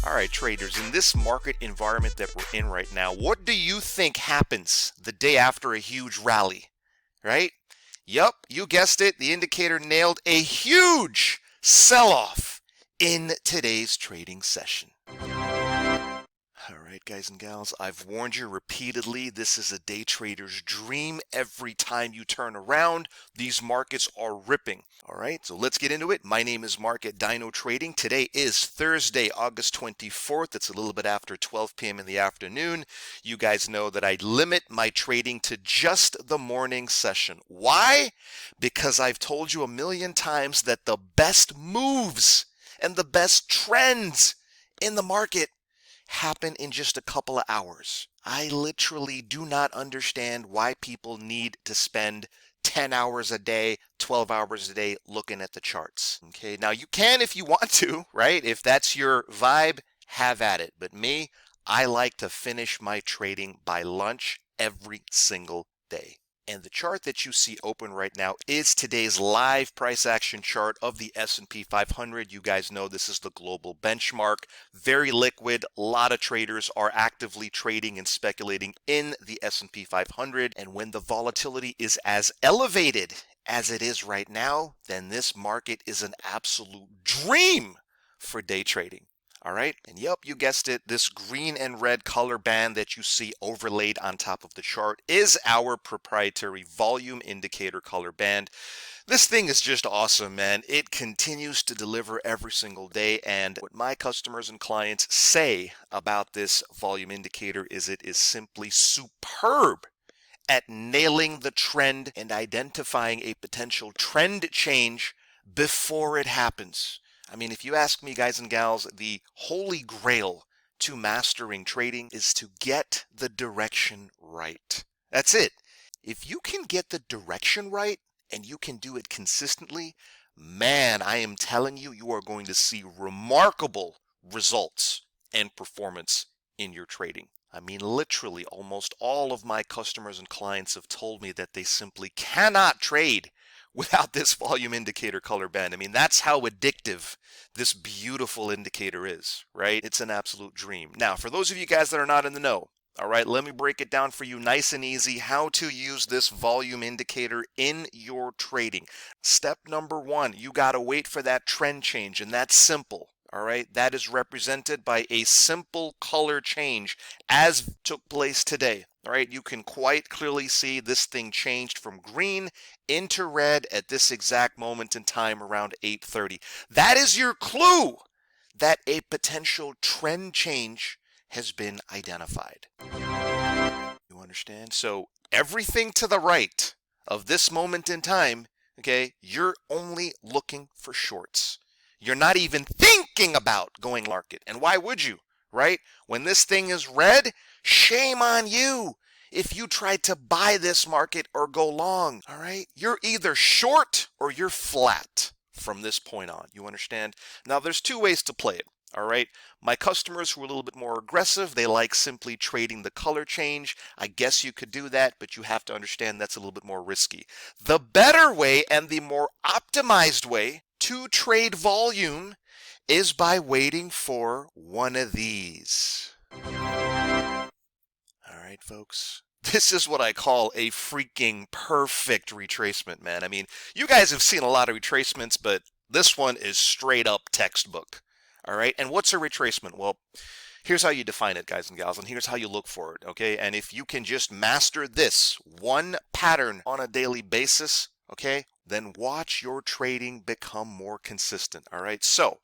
All right, traders, in this market environment that we're in right now, what do you think happens the day after a huge rally, right? Yup, you guessed it. The indicator nailed a huge sell-off in today's trading session. All right, guys and gals, I've warned you repeatedly, this is a day trader's dream. Every time you turn around, these markets are ripping. All right, so let's get into it. My name is Mark at DynoTrading. Today is Thursday, August 24th. It's a little bit after 12 p.m. in the afternoon. You guys know that I limit my trading to just the morning session. Why? Because I've told you a million times that the best moves and the best trends in the market happen in just a couple of hours. I literally do not understand why people need to spend 10 hours a day, 12 hours a day looking at the charts. Okay, now you can if you want to, right? If that's your vibe, have at it. But me, I like to finish my trading by lunch every single day. And the chart that you see open right now is today's live price action chart of the S&P 500. You guys know this is the global benchmark. Very liquid. A lot of traders are actively trading and speculating in the S&P 500. And when the volatility is as elevated as it is right now, then this market is an absolute dream for day trading. All right, and yep, you guessed it, this green and red color band that you see overlaid on top of the chart is our proprietary volume indicator color band. This thing is just awesome, man. It continues to deliver every single day, and what my customers and clients say about this volume indicator is it is simply superb at nailing the trend and identifying a potential trend change before it happens. I mean, if you ask me, guys and gals, the holy grail to mastering trading is to get the direction right. That's it. If you can get the direction right and you can do it consistently, man, I am telling you, you are going to see remarkable results and performance in your trading. I mean, literally, almost all of my customers and clients have told me that they simply cannot trade without this volume indicator color band. I mean, that's how addictive this beautiful indicator is, right? It's an absolute dream. Now, for those of you guys that are not in the know, all right, let me break it down for you nice and easy how to use this volume indicator in your trading. Step number one, you got to wait for that trend change, and that's simple. All right, that is represented by a simple color change as took place today. All right, you can quite clearly see this thing changed from green into red at this exact moment in time around 8:30. That is your clue that a potential trend change has been identified. You understand? So everything to the right of this moment in time, okay, you're only looking for shorts. You're not even thinking about going market. And why would you, right? When this thing is red, shame on you if you try to buy this market or go long, all right? You're either short or you're flat from this point on. You understand? Now, there's two ways to play it. All right, my customers who are a little bit more aggressive, they like simply trading the color change. I guess you could do that, but you have to understand that's a little bit more risky. The better way and the more optimized way to trade volume is by waiting for one of these. All right, folks. This is what I call a freaking perfect retracement, man. I mean, you guys have seen a lot of retracements, but this one is straight up textbook. All right, and what's a retracement? Well, here's how you define it, guys and gals, and here's how you look for it, okay? And if you can just master this one pattern on a daily basis, okay, then watch your trading become more consistent, all right? So,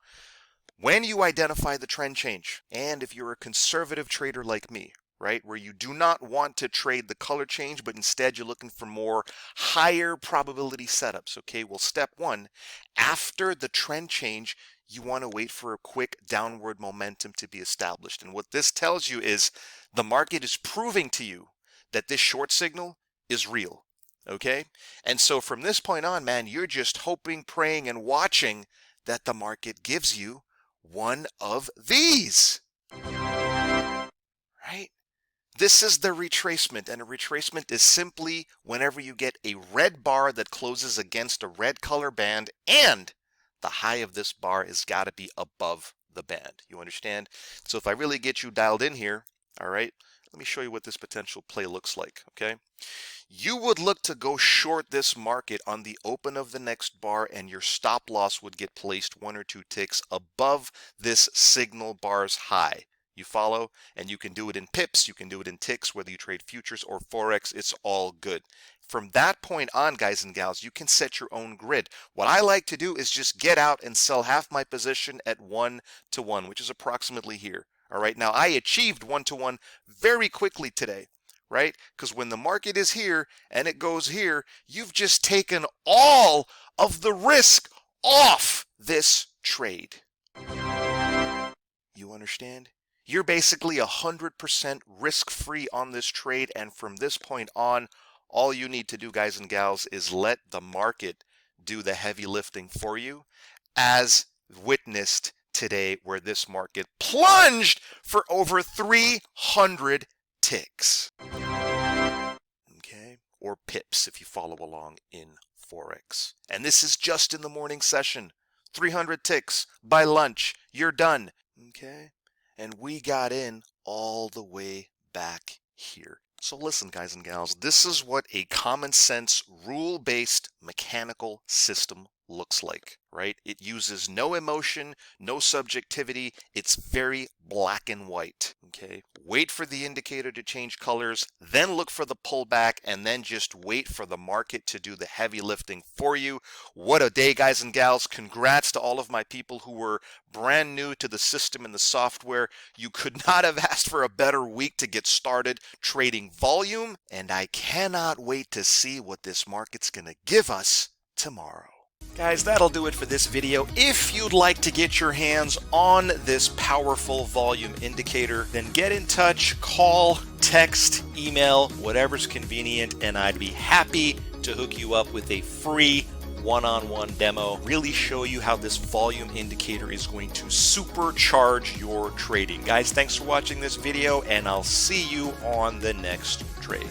when you identify the trend change, and if you're a conservative trader like me, right, where you do not want to trade the color change, but instead you're looking for more higher probability setups, okay? Well, step one, after the trend change, you want to wait for a quick downward momentum to be established. And what this tells you is the market is proving to you that this short signal is real, okay? And so from this point on, man, you're just hoping, praying, and watching that the market gives you one of these, right? This is the retracement, and a retracement is simply whenever you get a red bar that closes against a red color band and the high of this bar has got to be above the band. You understand? So if I really get you dialed in here, all right, let me show you what this potential play looks like, okay? You would look to go short this market on the open of the next bar, and your stop loss would get placed 1 or 2 ticks above this signal bar's high. You follow? And you can do it in pips, you can do it in ticks, whether you trade futures or Forex, it's all good. From that point on, guys and gals, you can set your own grid. What I like to do is just get out and sell half my position at 1-to-1, which is approximately here. All right, now I achieved 1-to-1 very quickly today, right? Because when the market is here and it goes here, you've just taken all of the risk off this trade. You understand? You're basically 100% risk-free on this trade, and from this point on, all you need to do, guys and gals, is let the market do the heavy lifting for you, as witnessed today, where this market plunged for over 300 ticks. Okay? Or pips if you follow along in Forex. And this is just in the morning session. 300 ticks. By lunch, you're done. Okay? And we got in all the way back here. So listen, guys and gals, this is what a common sense, rule-based mechanical system looks like, right? It uses no emotion, no subjectivity. It's very black and white, okay? Wait for the indicator to change colors, then look for the pullback, and then just wait for the market to do the heavy lifting for you. What a day, guys and gals. Congrats to all of my people who were brand new to the system and the software. You could not have asked for a better week to get started trading volume, and I cannot wait to see what this market's gonna give us tomorrow. Guys, that'll do it for this video. If you'd like to get your hands on this powerful volume indicator, then get in touch, call, text, email, whatever's convenient, and I'd be happy to hook you up with a free one-on-one demo, really show you how this volume indicator is going to supercharge your trading. Guys, thanks for watching this video, and I'll see you on the next trade.